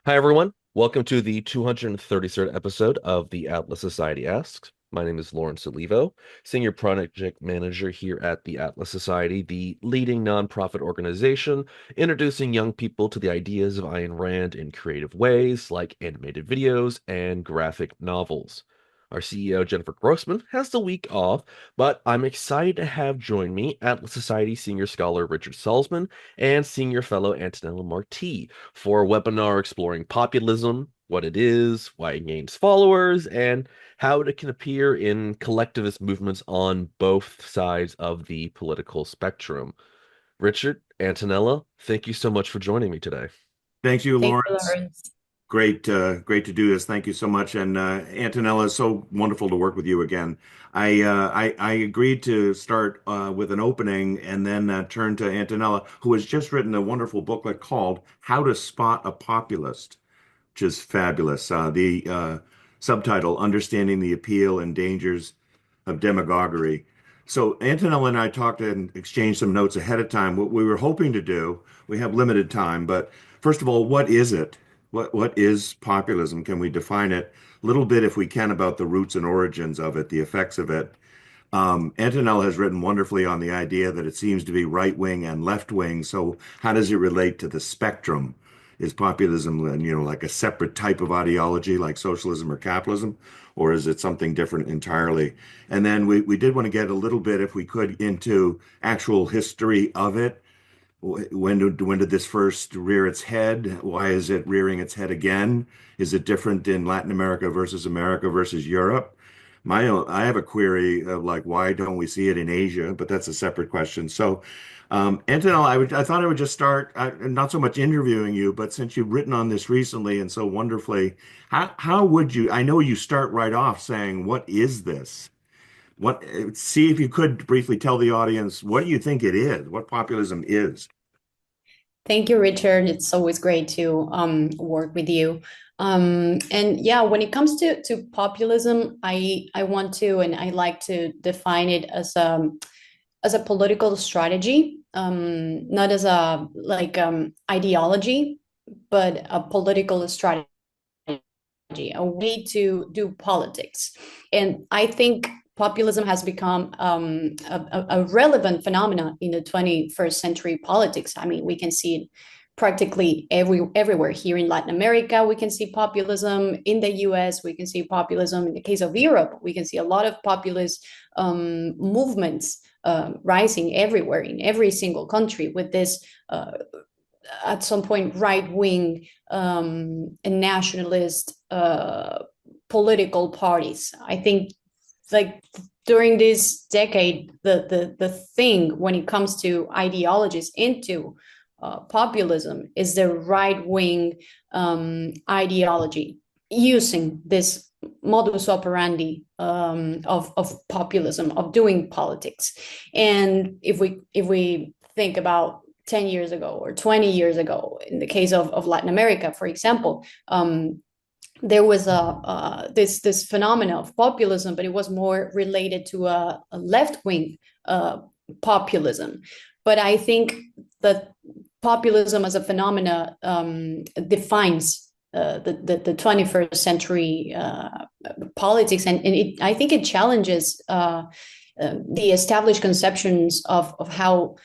Hi, everyone. Welcome to the 233rd episode of the Atlas Society Asks. My name is Lawrence Olivo, Senior Project Manager here at the Atlas Society, the leading nonprofit organization introducing young people to the ideas of Ayn Rand in creative ways like animated videos and graphic novels. Our CEO, Jennifer Grossman, has the week off, but I'm excited to have join me Atlas Society Senior Scholar Richard Salsman and Senior Fellow Antonella Marty for a webinar exploring populism, what it is, why it gains followers, and how it can appear in collectivist movements on both sides of the political spectrum. Richard, Antonella, thank you so much for joining me today. Thank you, Thank you, Lawrence. Lawrence. Great to do this. Thank you so much. And Antonella, it's so wonderful to work with you again. I agreed to start with an opening and then turn to Antonella, who has just written a wonderful booklet called "How to Spot a Populist," which is fabulous. The subtitle, "Understanding the Appeal and Dangers of Demagoguery." So Antonella and I talked and exchanged some notes ahead of time. What we were hoping to do, we have limited time, but first of all, what is it? What is populism? Can we define it a little bit, if we can, about the roots and origins of it, the effects of it? Antonella has written wonderfully on the idea that it seems to be right wing and left wing. So how does it relate to the spectrum? Is populism, like a separate type of ideology like socialism or capitalism, or is it something different entirely? And then we did want to get a little bit, if we could, into actual history of it. When did this first rear its head? Why is it rearing its head again? Is it different in Latin America versus Europe? I have a query of, like, why don't we see it in Asia? But that's a separate question. So, Antonella, I thought I would just start, not so much interviewing you, but since you've written on this recently and so wonderfully, how would you? I know you start right off saying, "What is this?" See if you could briefly tell the audience, what do you think it is? What populism is? Thank you, Richard. It's always great to work with you. And yeah, when it comes to populism, I want to and I like to define it as a political strategy, not as a ideology, but a political strategy, a way to do politics. And I think populism has become a relevant phenomenon in the 21st century politics. I mean, we can see it practically everywhere. Here in Latin America, we can see populism. In the US, we can see populism. In the case of Europe, we can see a lot of populist movements rising everywhere in every single country with this at some point right-wing and nationalist political parties. I think like during this decade, the thing when it comes to ideologies into populism is the right-wing ideology using this modus operandi of populism, of doing politics. And if we think about 10 years ago or 20 years ago, in the case of Latin America, for example, there was this phenomena of populism, but it was more related to a left wing populism. But I think that populism as a phenomena defines the 21st century politics, and I think it challenges the established conceptions of how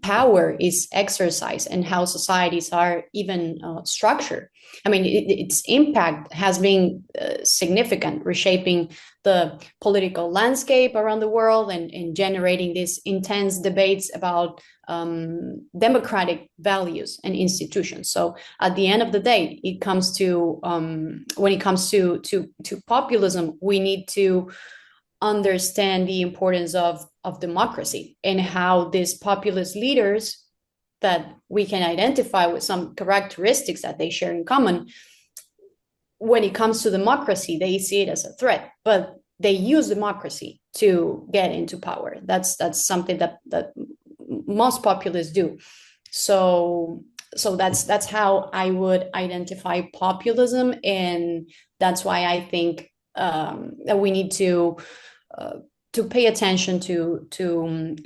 power is exercised and how societies are even structured. I mean, its impact has been significant, reshaping the political landscape around the world and generating these intense debates about democratic values and institutions. So at the end of the day, it comes to when it comes to populism, we need to understand the importance of democracy and how these populist leaders that we can identify with some characteristics that they share in common, when it comes to democracy, they see it as a threat, but they use democracy to get into power. That's something that most populists do. So that's how I would identify populism, and that's why I think that we need to pay attention to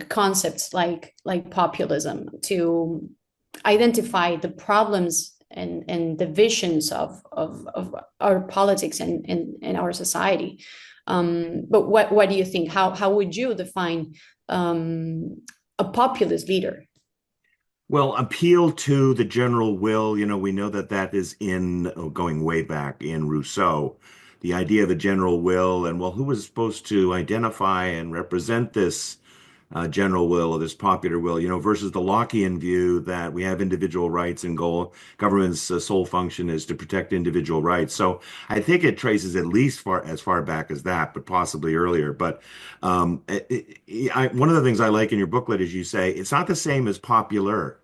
concepts like populism, to identify the problems and the visions of our politics and our society. But what do you think? How would you define a populist leader? Well, appeal to the general will, we know that that is in going way back in Rousseau, the idea of the general will, and well, who was supposed to identify and represent this general will or this popular will, versus the Lockean view that we have individual rights and government's sole function is to protect individual rights. So I think it traces at least as far back as that, but possibly earlier. But one of the things I like in your booklet is you say it's not the same as popular.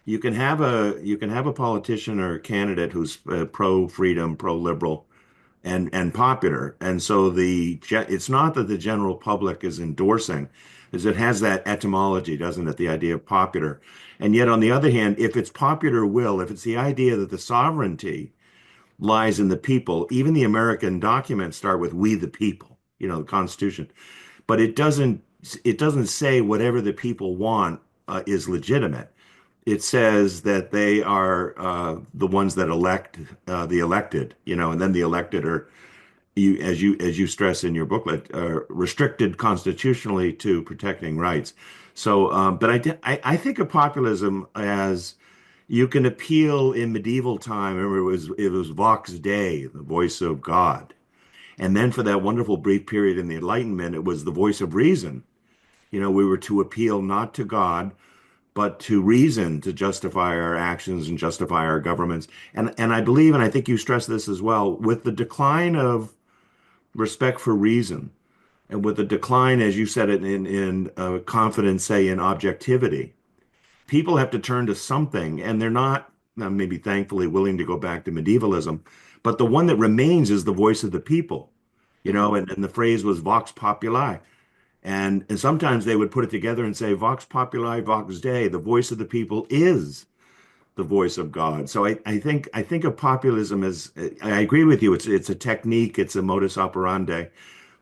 You can have a politician or a candidate who's pro freedom, pro liberal, and popular. And so it's not that the general public is endorsing, is it has that etymology, doesn't it? The idea of popular. And yet, on the other hand, if it's popular will, if it's the idea that the sovereignty lies in the people, even the American documents start with "we the people," the Constitution, but it doesn't say whatever the people want is legitimate. It says that they are the ones that elect the elected, and then the elected are as you stress in your booklet, restricted constitutionally to protecting rights. So, but I think of populism as you can appeal in medieval time. Remember, it was Vox Dei, the voice of God, and then for that wonderful brief period in the Enlightenment, it was the voice of reason. We were to appeal not to God, but to reason to justify our actions and justify our governments. And I believe, and I think you stress this as well, with the decline of respect for reason, and with the decline, as you said it, in confidence, say in objectivity, people have to turn to something, and they're not maybe thankfully willing to go back to medievalism, but the one that remains is the voice of the people, and the phrase was vox populi. And sometimes they would put it together and say, Vox Populi, Vox Dei, the voice of the people is the voice of God. So I think of populism as I agree with you. It's a technique, it's a modus operandi,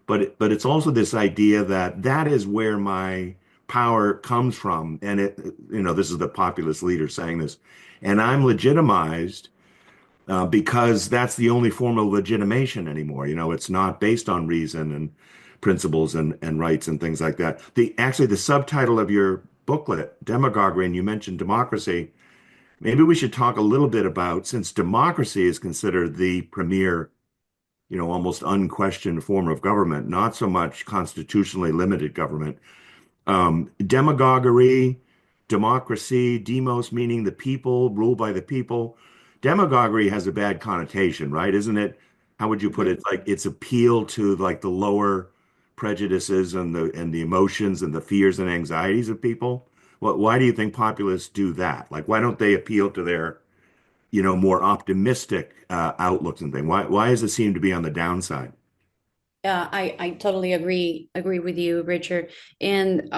but it's also this idea that that is where my power comes from. And this is the populist leader saying this, and I'm legitimized because that's the only form of legitimation anymore. It's not based on reason and principles and rights and things like that. Actually, the subtitle of your booklet, Demagoguery, and you mentioned democracy. Maybe we should talk a little bit about, since democracy is considered the premier, almost unquestioned form of government, not so much constitutionally limited government. Demagoguery, democracy, demos meaning the people, ruled by the people. Demagoguery has a bad connotation, right? Isn't it? How would you put it? Like it's appeal to like the lower prejudices and the emotions and the fears and anxieties of people. Why do you think populists do that? Like, why don't they appeal to their, more optimistic outlooks and things? Why does it seem to be on the downside? Yeah, I totally agree with you, Richard. And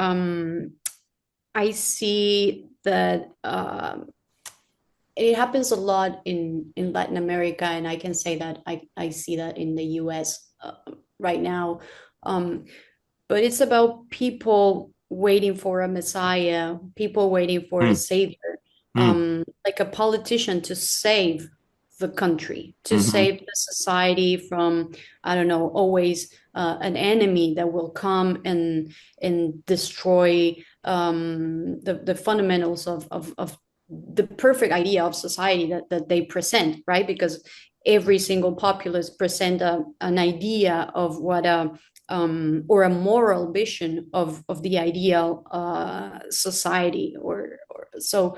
I see that it happens a lot in Latin America, and I can say that I see that in the US right now. Um, but it's about people waiting for a messiah, people waiting for a Hmm. savior, Hmm. like a politician to save the country, to Hmm. save the society from, I don't know, always an enemy that will come and destroy the fundamentals of the perfect idea of society that they present, right? Because every single populist present an idea of what a or a moral vision of the ideal society or so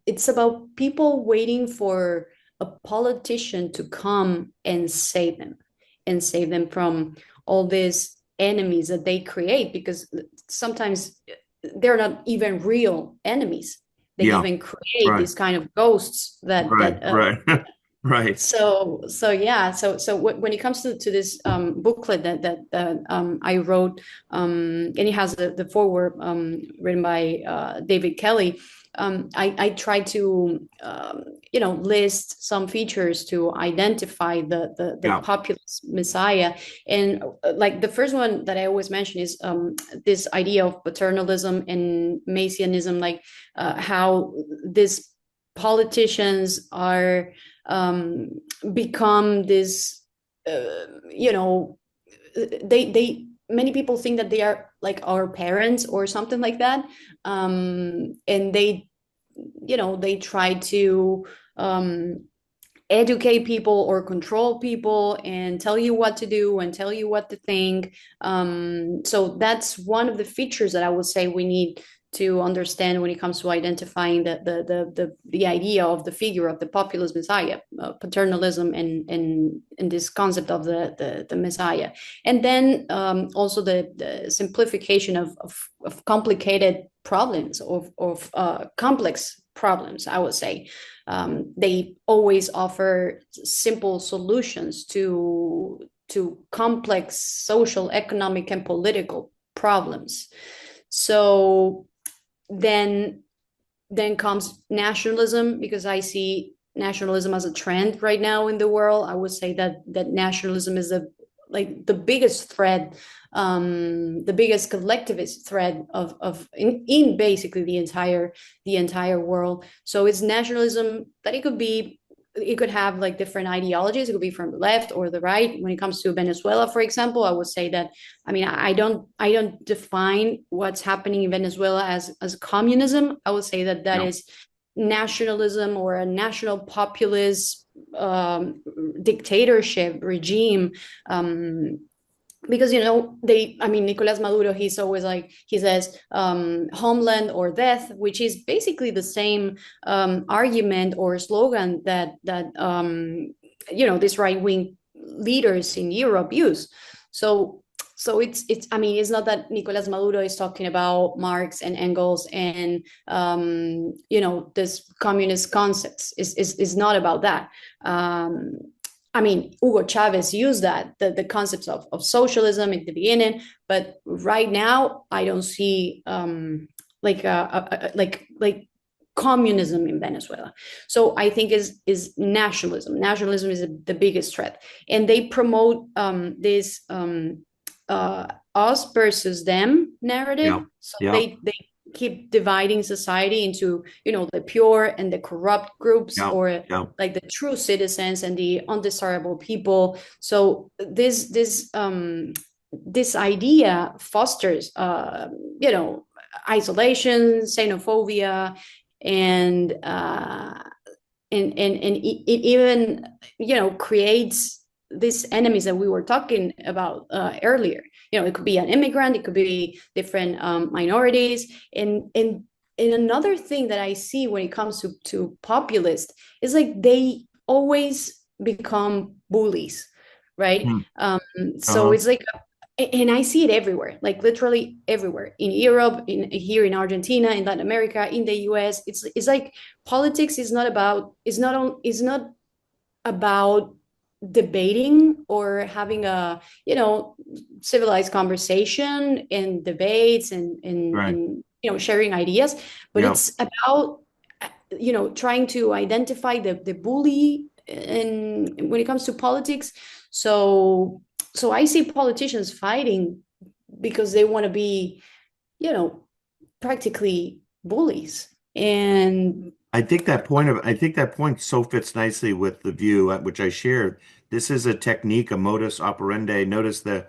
it's about people waiting for a politician to come and save them from all these enemies that they create, because sometimes they're not even real enemies. They Yeah. even create Right. these kind of ghosts Right. Right. Right. so yeah, so when it comes to this booklet that I wrote, and it has the foreword written by David Kelly. I try to list some features to identify the Yeah. populist messiah, and like the first one that I always mention is this idea of paternalism and messianism, like how this politicians are become this, you know, they many people think that they are like our parents or something like that, and they, you know, they try to educate people or control people and tell you what to do and tell you what to think. So that's one of the features that I would say we need to understand when it comes to identifying the idea of the figure of the populist messiah, paternalism, and this concept of the messiah, and then also the simplification of complicated problems, of complex problems, I would say. They always offer simple solutions to complex social, economic, and political problems. So then comes nationalism, because I see nationalism as a trend right now in the world. I would say that nationalism is the biggest threat, the biggest collectivist threat of in basically the entire world. So it's nationalism that it could have like different ideologies. It could be from the left or the right. When it comes to Venezuela, for example, I would say that, I mean, I don't define what's happening in Venezuela as communism. I would say that Yeah. is nationalism or a national populist dictatorship regime. Because, you know, I mean, Nicolas Maduro, he's always like, he says homeland or death, which is basically the same argument or slogan that you know, these right-wing leaders in Europe use. So it's I mean, it's not that Nicolas Maduro is talking about Marx and Engels and you know, this communist concepts. Is not about that. I mean, Hugo Chavez used the concepts of socialism in the beginning, but right now I don't see like communism in Venezuela. So I think is nationalism. Nationalism is the biggest threat, and they promote this us versus them narrative. Yeah. So Yeah. they keep dividing society into, you know, the pure and the corrupt groups, Yeah. or Yeah. like the true citizens and the undesirable people. So this idea fosters you know, isolation, xenophobia, and it even, you know, creates these enemies that we were talking about earlier. You know, it could be an immigrant, it could be different minorities, and another thing that I see when it comes to populist is like they always become bullies, right? Hmm. So Uh-huh. it's like, and I see it everywhere, like literally everywhere, in Europe, in here in Argentina, in Latin America, in the US. It's like politics is not about, is not about debating or having a, you know, civilized conversation and debates Right. and you know, sharing ideas, but Yeah. it's about, you know, trying to identify the bully, and when it comes to politics. So I see politicians fighting because they want to be, you know, practically bullies. And I think that point so fits nicely with the view at which I share. This is a technique, a modus operandi. Notice the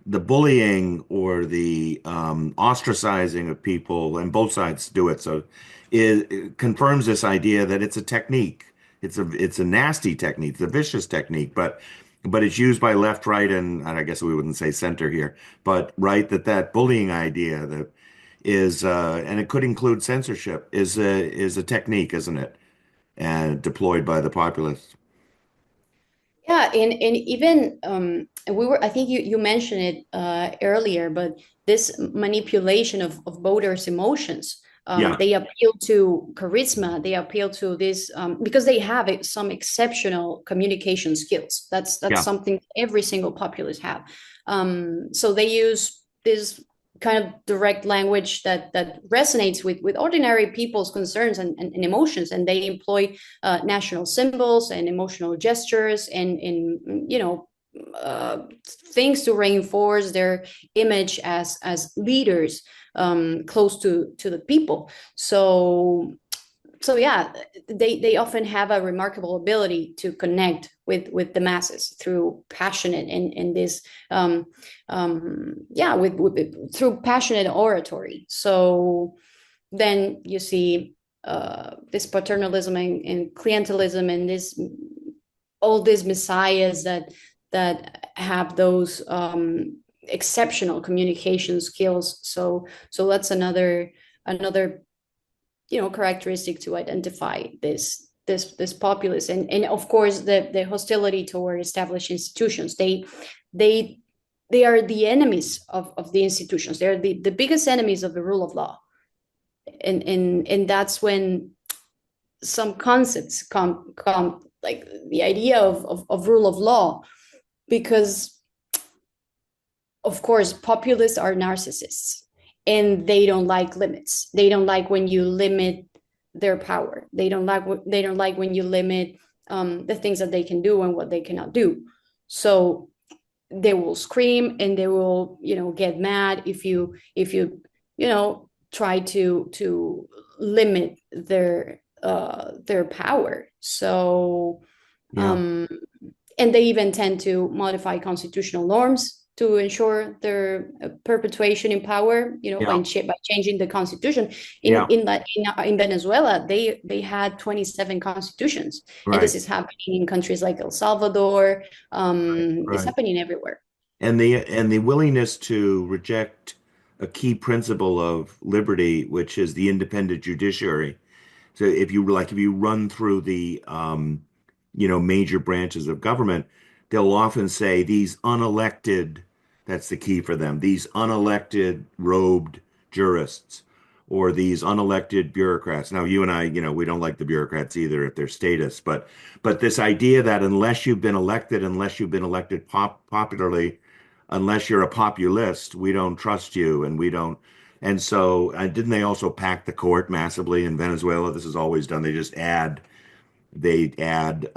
bullying or the ostracizing of people, and both sides do it. So it confirms this idea that it's a technique. It's a nasty technique, it's a vicious technique, but it's used by left, right, and I guess we wouldn't say center here, but right, that bullying idea that is and it could include censorship is a technique, isn't it? And deployed by the populists. yeah, and even we were, I think you mentioned it earlier, but this manipulation of voters' emotions, Yeah, they appeal to charisma, they appeal to this because they have some exceptional communication skills. That's yeah, something every single populist have. So they use this kind of direct language that resonates with ordinary people's concerns and emotions, and they employ national symbols and emotional gestures and you know, things to reinforce their image as leaders close to the people. So so yeah, they often have a remarkable ability to connect with the masses through passionate and this yeah, through passionate oratory. So then you see this paternalism and clientelism and this all these messiahs that have those exceptional communication skills. So that's another characteristic to identify this populace, and of course the hostility toward established institutions. They they are the enemies of the institutions. They're the biggest enemies of the rule of law, and that's when some concepts come like the idea of rule of law, because of course populists are narcissists and they don't like limits. They don't like when you limit their power. They don't like when you limit the things that they can do and what they cannot do. So they will scream and they will get mad if you try to limit their power. So Yeah. and they even tend to modify constitutional norms to ensure their perpetuation in power, Yeah. by changing the constitution. Yeah. In Venezuela, they had 27 constitutions, and Right. this is happening in countries like El Salvador. It's Right. happening everywhere. And the willingness to reject a key principle of liberty, which is the independent judiciary. So if you run through the major branches of government, they'll often say these unelected, that's the key for them, these unelected robed jurists or these unelected bureaucrats. Now, you and I, we don't like the bureaucrats either at their status, but this idea that unless you've been elected popularly, unless you're a populist, we don't trust you and we don't. And so, didn't they also pack the court massively in Venezuela? This is always done. They add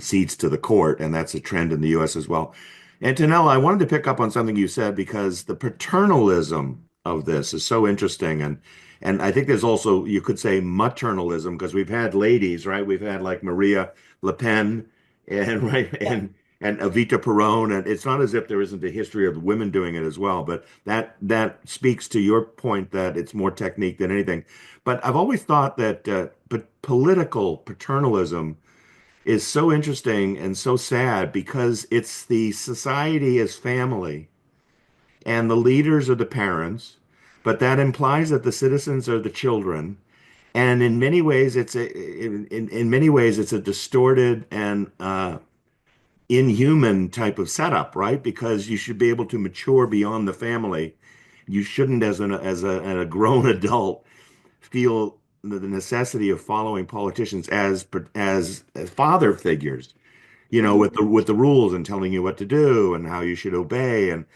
seats to the court, and that's a trend in the U.S. as well. Antonella, I wanted to pick up on something you said because the paternalism of this is so interesting, and I think there's also, you could say, maternalism, because we've had ladies, right? We've had like Maria Le Pen and right Yeah. and Evita Peron, and it's not as if there isn't a history of women doing it as well, but that speaks to your point that it's more technique than anything. But I've always thought that but political paternalism is so interesting and so sad because it's the society as family and the leaders are the parents, but that implies that the citizens are the children. And in many ways, in many ways it's a distorted and inhuman type of setup, right? Because you should be able to mature beyond the family. You shouldn't, as a grown adult, feel the necessity of following politicians as father figures, with the rules and telling you what to do and how you should obey, and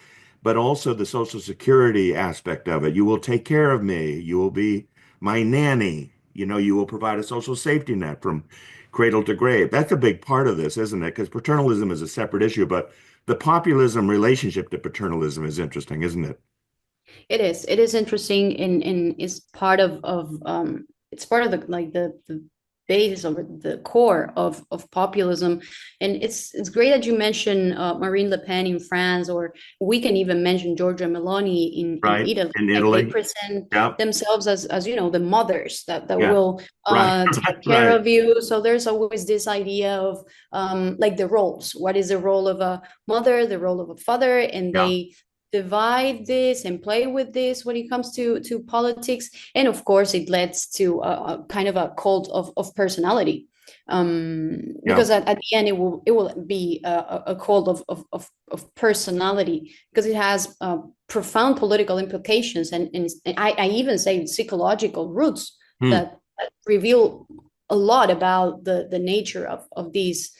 but also the Social Security aspect of it. You will take care of me. You will be my nanny. You will provide a social safety net from cradle to grave. That's a big part of this, isn't it? Because paternalism is a separate issue, but the populism relationship to paternalism is interesting, isn't it? It is interesting, and is part of it's part of the basis or the core of populism. And it's great that you mentioned Marine Le Pen in France, or we can even mention Giorgia Meloni in Right. Italy. In Like they Italy. present Yeah. themselves as the mothers that Yeah. will Right. take care Right. of you. So there's always this idea of like the roles. What is the role of a mother, the role of a father, and Yeah. they divide this and play with this when it comes to politics. And of course it leads to a kind of a cult of personality, Yeah. because at the end it will be a cult of personality, because it has profound political implications, and I even say psychological roots Hmm. that reveal a lot about the nature of these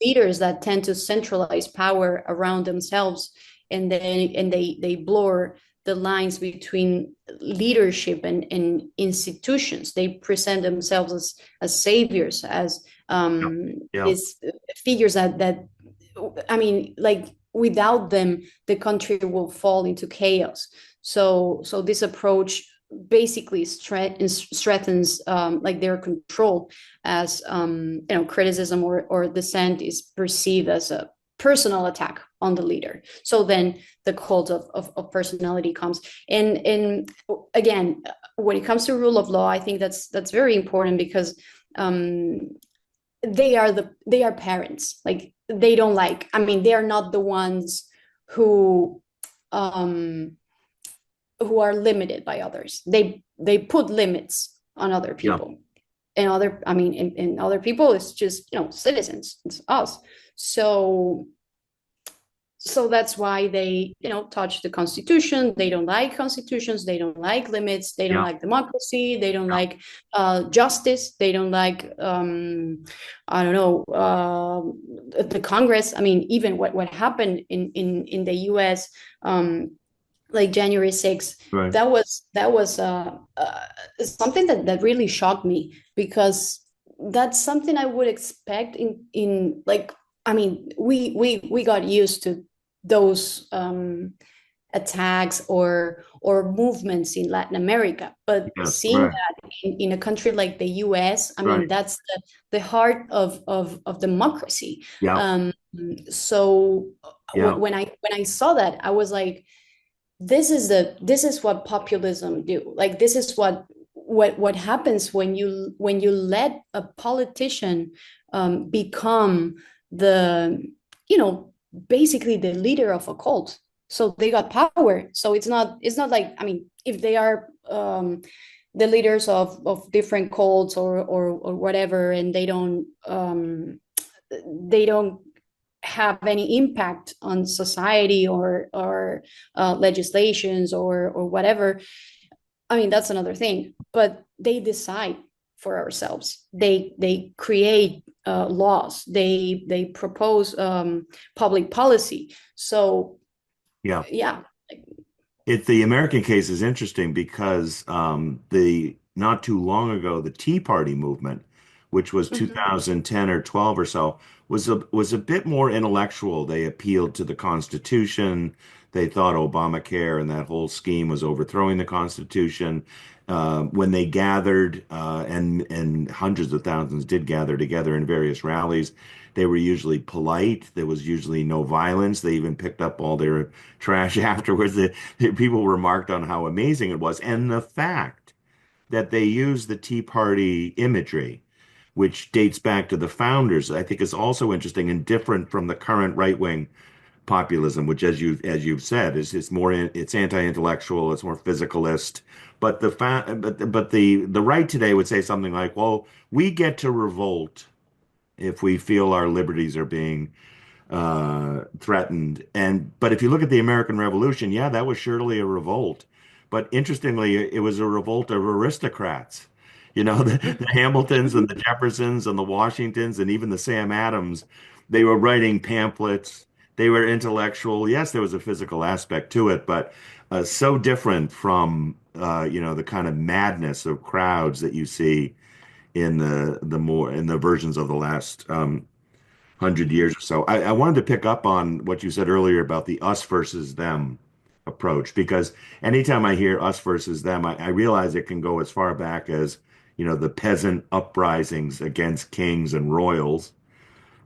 leaders that tend to centralize power around themselves, and they blur the lines between leadership and institutions. They present themselves as saviors, as Yeah. Yeah. these figures that I mean, like without them, the country will fall into chaos. So this approach basically strengthens like their control, as criticism or dissent is perceived as a personal attack on the leader. So then the cult of personality comes. And again, when it comes to rule of law, I think that's very important, because um, they are parents. Like, they don't like, I mean, they are not the ones who um who are limited by others. They put limits on other Yeah. people, and other, I mean, in other people, it's just, citizens, it's us. So that's why they, touch the constitution. They don't like constitutions, they don't like limits, they don't Yeah. like democracy, they don't Yeah. like justice, they don't like I don't know, the Congress. I mean, even what happened in the US, like January 6th, Right. that was something that really shocked me, because that's something I would expect in like, I mean, we got used to those attacks or movements in Latin America, but Yes. seeing Right. that in a country like the US, I mean, Right. that's the heart of democracy. Yeah. Um, so Yeah. when I saw that, I was like, this is what populism do. Like, this is what happens when you let a politician become the, you know basically the leader of a cult. So they got power. So it's not like, I mean, if they are the leaders of different cults or whatever, and they don't have any impact on society or legislations or whatever. I mean, that's another thing. But they decide for ourselves. They create laws. They propose public policy. So Yeah. yeah. The American case is interesting because the not too long ago, the Tea Party movement, which was Mhm. 2010 or 12 or so, was a bit more intellectual. They appealed to the Constitution. They thought Obamacare and that whole scheme was overthrowing the Constitution. When they gathered, and hundreds of thousands did gather together in various rallies, they were usually polite. There was usually no violence. They even picked up all their trash afterwards. People remarked on how amazing it was, and the fact that they used the Tea Party imagery, which dates back to the founders, I think is also interesting and different from the current right-wing populism, which, as you've said, is more it's anti-intellectual, it's more physicalist. But the right today would say something like, "Well, we get to revolt if we feel our liberties are being threatened." But if you look at the American Revolution, yeah, that was surely a revolt. But interestingly, it was a revolt of aristocrats. The Hamiltons and the Jeffersons and the Washingtons and even the Sam Adams, they were writing pamphlets. They were intellectual. Yes, there was a physical aspect to it, but so different from the kind of madness of crowds that you see in the versions of the last 100 years or so. I wanted to pick up on what you said earlier about the us versus them approach, because anytime I hear us versus them, I realize it can go as far back as, the peasant uprisings against kings and royals.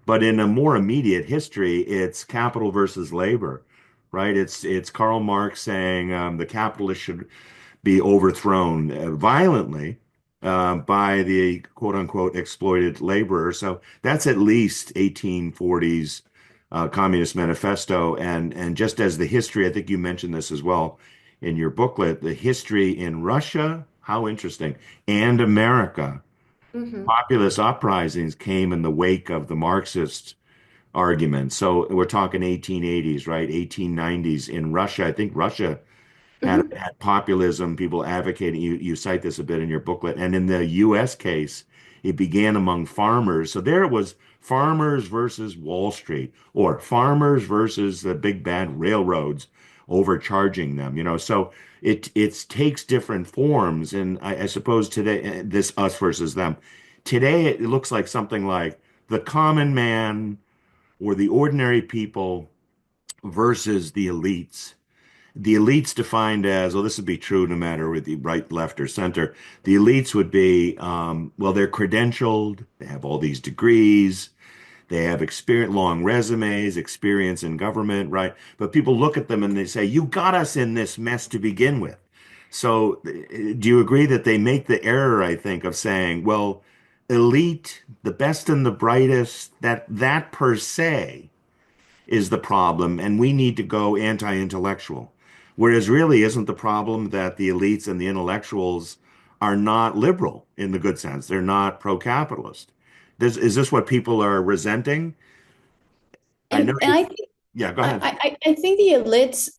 But in a more immediate history, it's capital versus labor, right? It's Karl Marx saying the capitalist should be overthrown violently by the quote unquote exploited laborer. So that's at least 1840s Communist Manifesto. And just as the history, I think you mentioned this as well in your booklet, the history in Russia, how interesting, and America. Mhm. Populist uprisings came in the wake of the Marxist argument. So we're talking 1880s, right? 1890s in Russia. I think Russia Mhm. had populism, people advocating. You cite this a bit in your booklet. And in the US case, it began among farmers. So there it was farmers versus Wall Street, or farmers versus the big bad railroads overcharging them, So it takes different forms. And I suppose today, this us versus them. Today it looks like something like the common man or the ordinary people versus the elites. the elites defined as, well, this would be true no matter with the right, left, or center. The elites would be, well, they're credentialed, they have all these degrees, they have experience, long resumes, experience in government, right? But people look at them and they say, you got us in this mess to begin with. So, do you agree that they make the error, I think, of saying, well, elite, the best and the brightest, that per se is the problem, and we need to go anti-intellectual. Whereas really isn't the problem that the elites and the intellectuals are not liberal in the good sense. They're not pro-capitalist. Is this what people are resenting? I know And you, I think yeah, go ahead. I think the elites,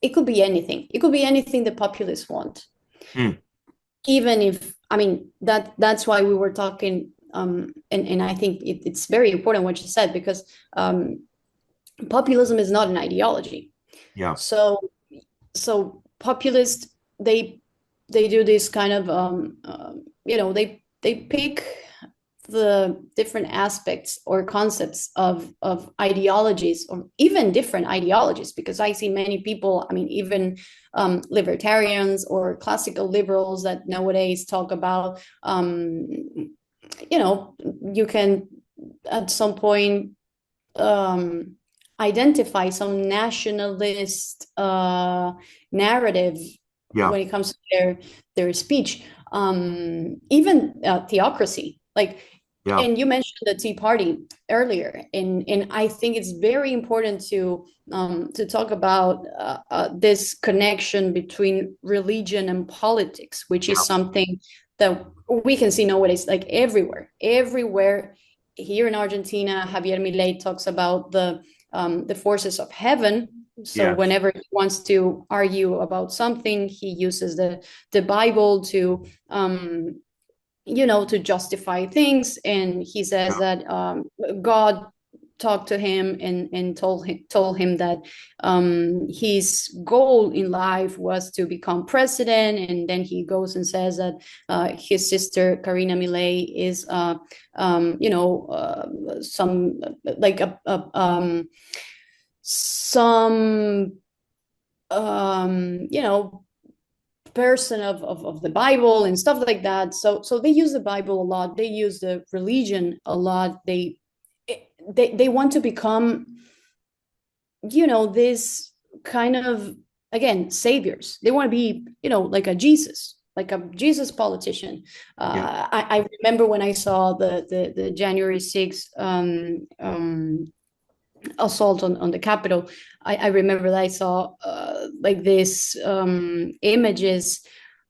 it could be anything. It could be anything the populists want. Hmm. Even if, I mean, that's why we were talking, and I think it's very important what you said, because populism is not an ideology. Yeah, So populists, they do this kind of they pick the different aspects or concepts of ideologies, or even different ideologies, because I see many people, I mean, even libertarians or classical liberals that nowadays talk about, you can at some point um, identify some nationalist narrative yeah, when it comes to their speech. Even theocracy, like, yeah, and you mentioned the Tea Party earlier, and I think it's very important to talk about this connection between religion and politics, which is yeah, something that we can see nowadays, like everywhere. Here in Argentina, Javier Milei talks about the forces of heaven. So yes, whenever he wants to argue about something, he uses the Bible to to justify things, and he says yeah, that God talked to him and told him that his goal in life was to become president, and then he goes and says that his sister Karina Milei is some like some person of the Bible and stuff like that. So they use the Bible a lot. They use the religion a lot. They want to become, this kind of, again, saviors. They want to be, like a Jesus. Like a Jesus politician. yeah, I remember when I saw the January 6th assault on the Capitol. I remember that I saw like this images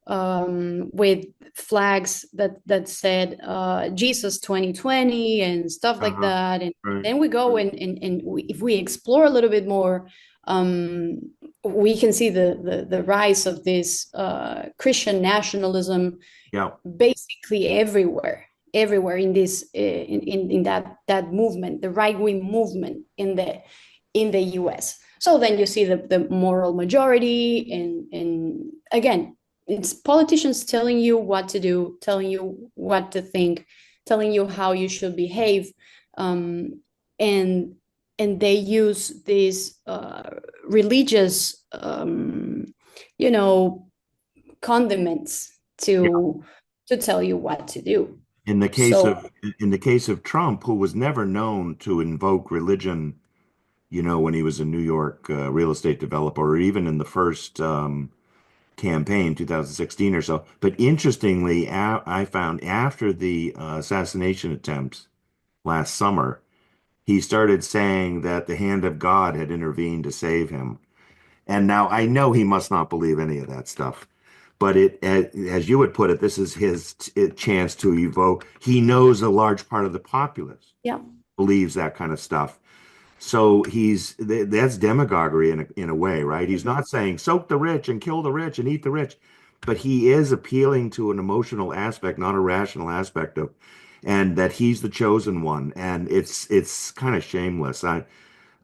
with flags that said Jesus 2020 and stuff like uh-huh, that. And right, then we go and if we explore a little bit more, um, we can see the rise of this Christian nationalism yeah. basically everywhere in this in that movement, the right-wing movement in the US. So then you see the moral majority, and again, it's politicians telling you what to do, telling you what to think, telling you how you should behave, um, and they use these religious you know condiments to tell you what to do. In the case So of in the case of Trump, who was never known to invoke religion, when he was a New York real estate developer, or even in the first campaign, 2016 or so. But interestingly, I found after the assassination attempts last summer, he started saying that the hand of God had intervened to save him. And now I know he must not believe any of that stuff. But as you would put it, this is his chance to evoke. He knows a large part of the populace yeah, believes that kind of stuff. So that's demagoguery in a way, right? He's not saying soak the rich and kill the rich and eat the rich, but he is appealing to an emotional aspect, not a rational aspect of, and that he's the chosen one, and it's kind of shameless. Uh,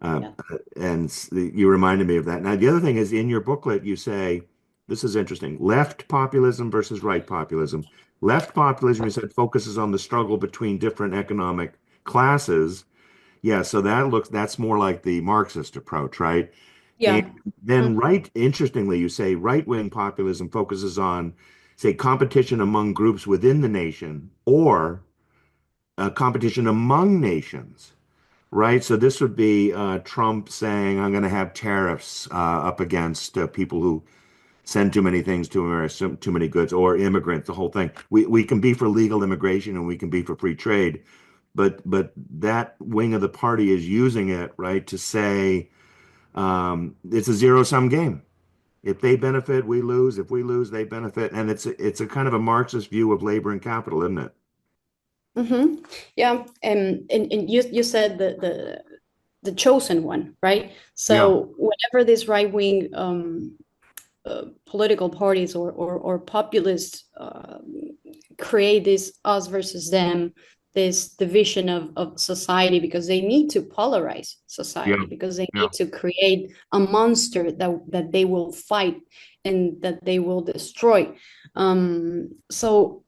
yeah, and you reminded me of that. Now, the other thing is in your booklet, you say, this is interesting, left populism versus right populism. Left populism, you said, focuses on the struggle between different economic classes. Yeah, so that's more like the Marxist approach, right? Yeah. Then interestingly, you say right-wing populism focuses on, say, competition among groups within the nation or competition among nations, right? So this would be Trump saying, I'm going to have tariffs up against people who send too many things to America, too many goods, or immigrants, the whole thing. We can be for legal immigration and we can be for free trade, but that wing of the party is using it, right, to say it's a zero-sum game. If they benefit, we lose. If we lose, they benefit. And it's a kind of a Marxist view of labor and capital, isn't it? Mm-hmm. Yeah. And you said the chosen one, right? Yeah. So whenever this right wing political parties or populists create this us versus them, this division of society, because they need to polarize Yeah. society, because they Yeah. need to create a monster that they will fight and that they will destroy. So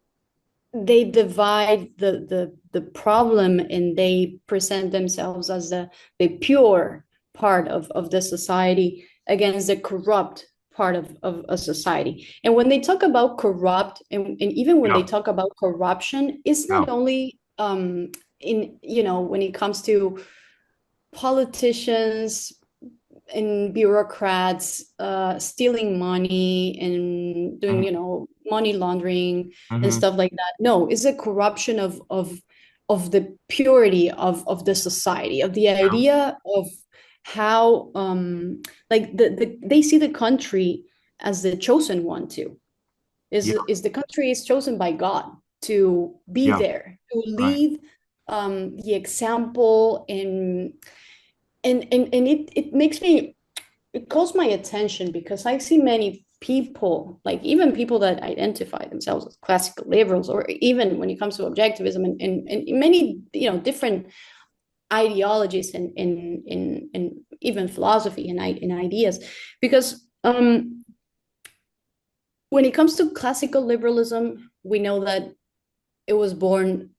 they divide the problem and they present themselves as the pure part of the society against the corrupt part of a society. And when they talk about corrupt, and even when they Yeah. talk about corruption, it's Yeah. not only in, when it comes to politicians and bureaucrats stealing money and doing, Mhm. money laundering and Mhm. stuff like that. No, it's a corruption of the purity of the society, of the Yeah. idea of how like they see the country as the chosen one too. Yeah. Is the country is chosen by God to be Yeah. there, to Right. lead the example, and it makes me, it calls my attention because I see many people, like even people that identify themselves as classical liberals, or even when it comes to objectivism and many, different ideologies and even philosophy and ideas. Because when it comes to classical liberalism, we know that it was born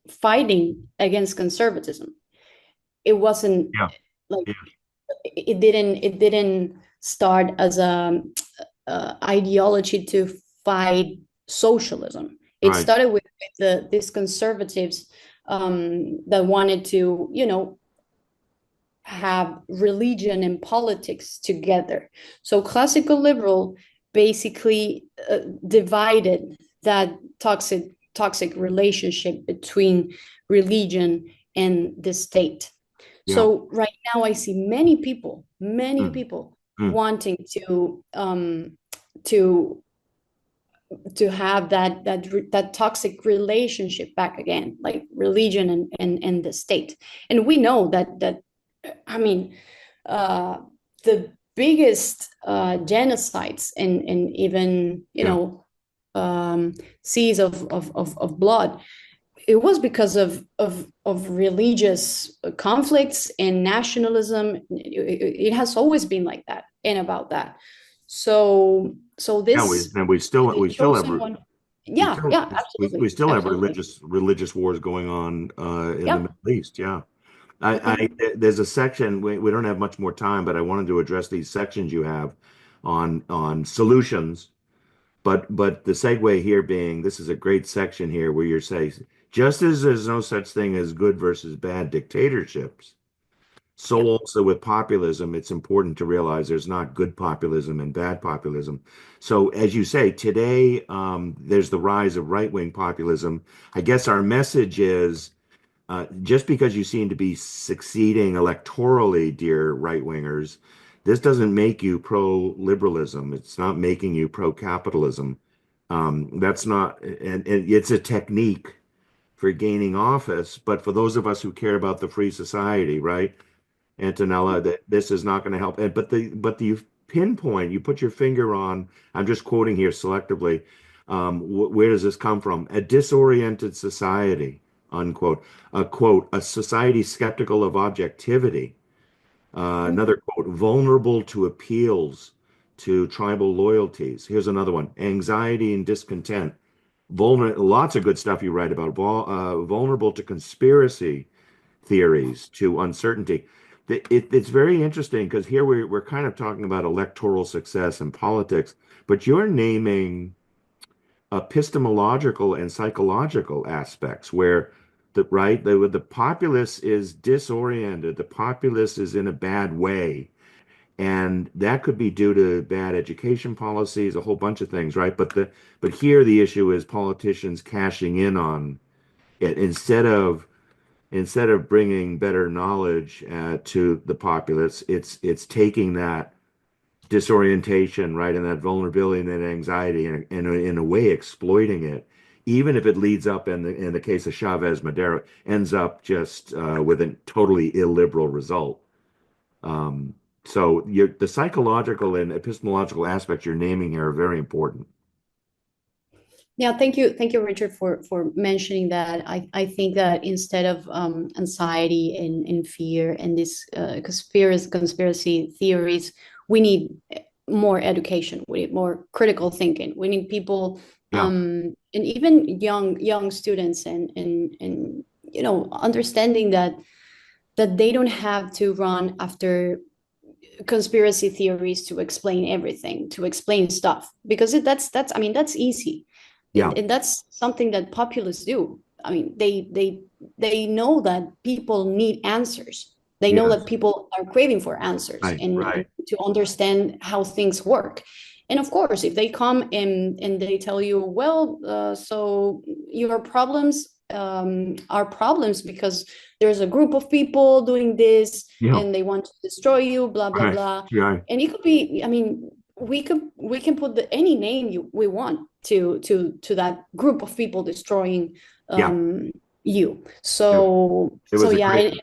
fighting against conservatism. It wasn't Yeah. like Yeah. it didn't start as a ideology to fight socialism. It Right. started with these conservatives that wanted to, have religion and politics together. So classical liberal basically divided that toxic relationship between religion and the state. Yeah. So right now I see many Mm. people Mm. wanting to to have that toxic relationship back again, like religion and the state. And we know that I mean, uh, the biggest genocides and even, Yeah. seas of blood, it was because of religious conflicts and nationalism. It has always been like that and about that. So Yeah. this We still have chosen one, we yeah, still yeah, absolutely, we still have absolutely, religious wars going on in the yeah. Middle East. Yeah. There's a section we don't have much more time, but I wanted to address these sections you have on solutions. But the segue here being this is a great section here where you're saying just as there's no such thing as good versus bad dictatorships, so Yeah. also with populism, it's important to realize there's not good populism and bad populism. So as you say, today there's the rise of right-wing populism. I guess our message is just because you seem to be succeeding electorally, dear right-wingers, this doesn't make you pro-liberalism. It's not making you pro-capitalism. That's not, and it's a technique for gaining office. But for those of us who care about the free society, right, Antonella, that this is not going to help. But you pinpoint, you put your finger on. I'm just quoting here selectively. Where does this come from? A disoriented society, unquote. A quote, a society skeptical of objectivity. Mhm. Another quote, vulnerable to appeals to tribal loyalties. Here's another one, anxiety and discontent. Lots of good stuff you write about. Vulnerable to conspiracy theories, to uncertainty. It's very interesting because here we're kind of talking about electoral success in politics, but you're naming epistemological and psychological aspects where the populace is disoriented, the populace is in a bad way, and that could be due to bad education policies, a whole bunch of things, right? But here the issue is politicians cashing in on it instead of bringing better knowledge to the populace. It's taking that disorientation, right, and that vulnerability and that anxiety, and in a way exploiting it, even if it leads up in the case of Chavez Madero, ends up just with a totally illiberal result. So the psychological and epistemological aspects you're naming here are very important. Yeah, thank you, Richard, for mentioning that. I think that instead of anxiety and fear and this conspiracy theories, we need more education. We need more critical thinking. We need people, Yeah, and even young students, and understanding that they don't have to run after conspiracy theories to explain everything, to explain stuff, because that's I mean that's easy, yeah, and that's something that populists do. I mean, they know that people need answers. They know that yes, people are craving for answers, right, and right, to understand how things work. And of course, if they come and they tell you, well, so your problems are problems because there's a group of people doing this yeah, and they want to destroy you, blah blah right, blah. yeah, And it could be, I mean, we can put any name we want to that group of people destroying yeah. you. It, it So was a yeah, great.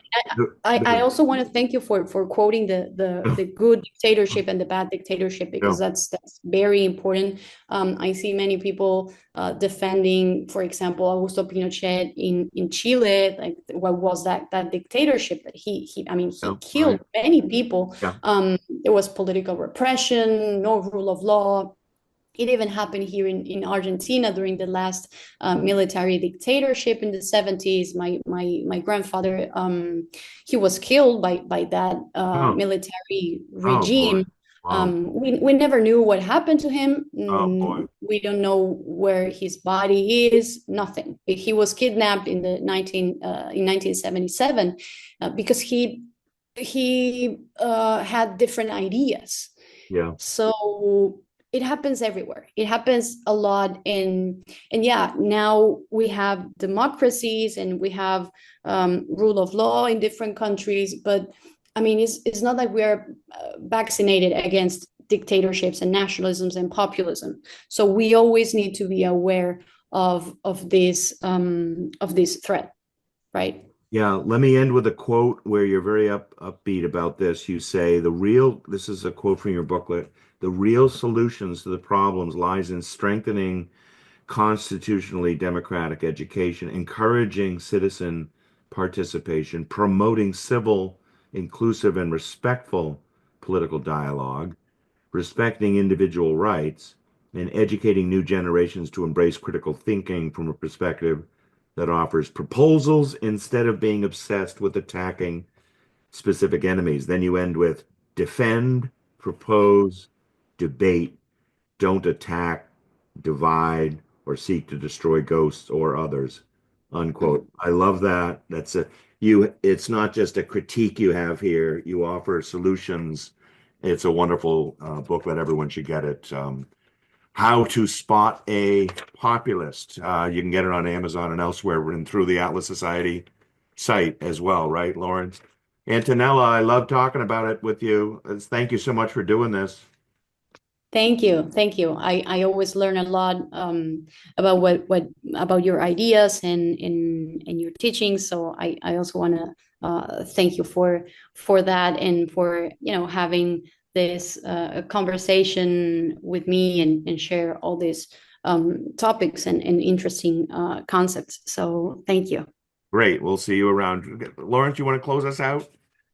I also want to thank you for quoting the good dictatorship and the bad dictatorship, because Yeah, that's very important. I see many people defending, for example, Augusto Pinochet in Chile. Like, what was that dictatorship? That he I mean, yeah, he killed right, many people. yeah, There was political repression, no rule of law. It even happened here in Argentina during the last military dictatorship in the 70s. My grandfather, he was killed by that oh, military oh boy, regime. wow, We never knew what happened to him. oh boy, We don't know where his body is. Nothing. He was kidnapped in 1977 because he had different ideas. yeah, So it happens everywhere. It happens a lot and yeah, now we have democracies and we have rule of law in different countries, but I mean, it's not like we're vaccinated against dictatorships and nationalisms and populism. So we always need to be aware of this threat, right? yeah. Let me end with a quote where you're very upbeat about this. You say this is a quote from your booklet, the real solutions to the problems lies in strengthening constitutionally democratic education, encouraging citizen participation, promoting civil, inclusive, and respectful political dialogue, respecting individual rights, and educating new generations to embrace critical thinking from a perspective that offers proposals instead of being obsessed with attacking specific enemies. Then you end with defend, propose, debate, don't attack, divide, or seek to destroy ghosts or others. Unquote. I love that. It's not just a critique you have here. You offer solutions. It's a wonderful book that everyone should get it. How to Spot a Populist. You can get it on Amazon and elsewhere and through the Atlas Society site as well, right, Lawrence? Antonella, I love talking about it with you. Thank you so much for doing this. Thank you, thank you. I always learn a lot about what about your ideas and your teaching. So I also want to thank you for that and for having this conversation with me and share all these topics and interesting concepts. So thank you. Great. We'll see you around. Lawrence, you want to close us out?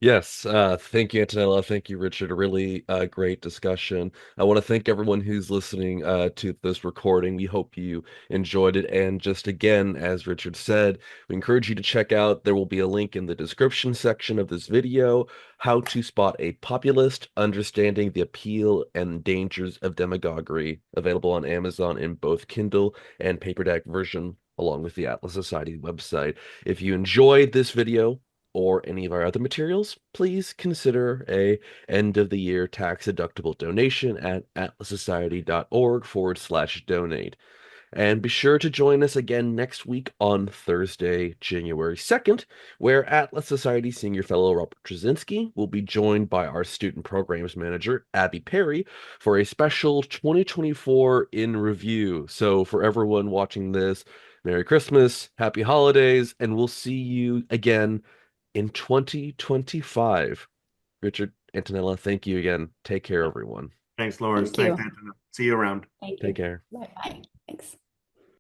Yes, thank you, Antonella. Thank you, Richard. A really great discussion. I want to thank everyone who's listening to this recording. We hope you enjoyed it. And just again, as Richard said, we encourage you to check out, there will be a link in the description section of this video, How to Spot a Populist, Understanding the Appeal and Dangers of Demagoguery, available on Amazon in both Kindle and paperback version, along with the Atlas Society website. If you enjoyed this video, or any of our other materials, please consider a end of the year tax deductible donation at atlassociety.org/donate. And be sure to join us again next week on Thursday, January 2nd, where Atlas Society Senior Fellow Robert Trzynski will be joined by our Student Programs Manager, Abby Perry, for a special 2024 in review. So for everyone watching this, Merry Christmas, Happy Holidays, and we'll see you again in 2025. Richard, Antonella, thank you again. Take care, everyone. Thanks, Lawrence. Thank Thanks, you. Antonella. See you around. Thank Take you. care. Bye bye. Thanks.